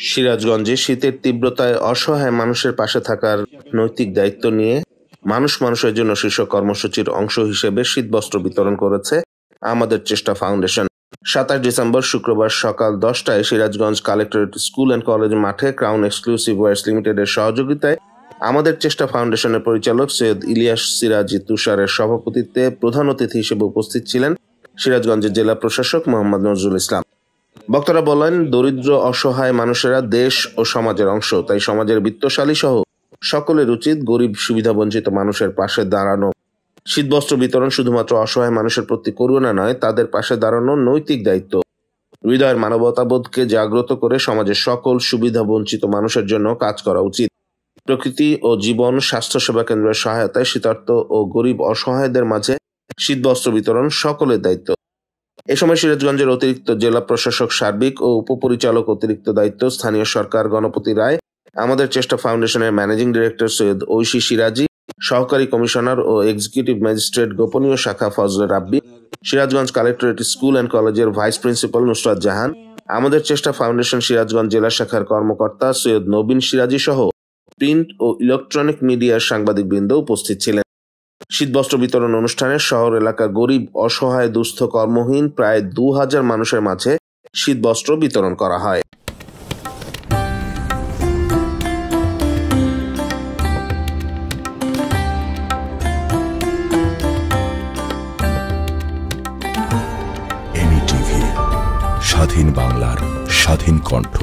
সিরাজগঞ্জে শীতের তীব্রতায় অসহায় মানুষের পাশে থাকার নৈতিক দায়িত্ব নিয়ে মানুষ মানুষের জন্য শীর্ষক কর্মসূচির অংশ হিসেবে শীতবস্ত্র বিতরণ করেছে আমাদের চেষ্টা ফাউন্ডেশন। 27 ডিসেম্বর শুক্রবার সকাল 10টায় Sirajganj collectorate school and college মাঠে ক্রাউন এক্সক্লুসিভ ওয়্যার্স লিমিটেডের সহযোগিতায় আমাদের চেষ্টা ফাউন্ডেশনের পরিচালক সৈয়দ ইলিয়াস সিরাজি তুষারের সভাপতিত্বে প্রধান অতিথি হিসেবে উপস্থিত ছিলেন সিরাজগঞ্জের জেলা প্রশাসক মোহাম্মদ নজরুল ইসলাম। বক্তারা বলেন, দরিদ্র অসহায় মানুষেরা দেশ ও সমাজের অংশ, তাই সমাজের বিত্তশালী সহ সকলের উচিত গরিব সুবিধাবঞ্চিত মানুষের পাশে দাঁড়ানো। শীতবস্ত্র বিতরণ শুধুমাত্র অসহায় মানুষের প্রতি করুণা নয়, তাদের পাশে দাঁড়ানো নৈতিক দায়িত্ব। হৃদয়ের মানবতাবোধকে জাগ্রত করে সমাজের সকল সুবিধাবঞ্চিত মানুষের জন্য কাজ করা উচিত। প্রকৃতি ও জীবন স্বাস্থ্যসেবা কেন্দ্রের সহায়তায় শীতার্ত ও গরিব অসহায়দের মাঝে শীতবস্ত্র বিতরণ সকলের দায়িত্ব। এ সময় সিরাজগঞ্জের অতিরিক্ত জেলা প্রশাসক সার্বিক ও উপপরিচালক অতিরিক্ত দায়িত্ব স্থানীয় সরকার গণপতি রায়, আমাদের চেষ্টা ফাউন্ডেশনের ম্যানেজিং ডিরেক্টর সৈয়দ ঐশী সিরাজি, সহকারী কমিশনার ও এক্সিকিউটিভ ম্যাজিস্ট্রেট গোপনীয় শাখা ফজলে রাব্বি, সিরাজগঞ্জ কালেক্টরেট স্কুল অ্যান্ড কলেজের ভাইস প্রিন্সিপাল নুসরাত জাহান, আমাদের চেষ্টা ফাউন্ডেশন সিরাজগঞ্জ জেলা শাখার কর্মকর্তা সৈয়দ নবীন সিরাজি সহ প্রিন্ট ও ইলেকট্রনিক মিডিয়ার সাংবাদিকবৃন্দ উপস্থিত ছিলেন। শীতবস্ত্র বিতরণ অনুষ্ঠানে শহর এলাকার গরিব অসহায় দুস্থ কর্মহীন প্রায় 2000 মানুষের মাঝে শীতবস্ত্র বিতরণ করা হয়। এমই টিভি, স্বাধীন বাংলার স্বাধীন কণ্ঠ।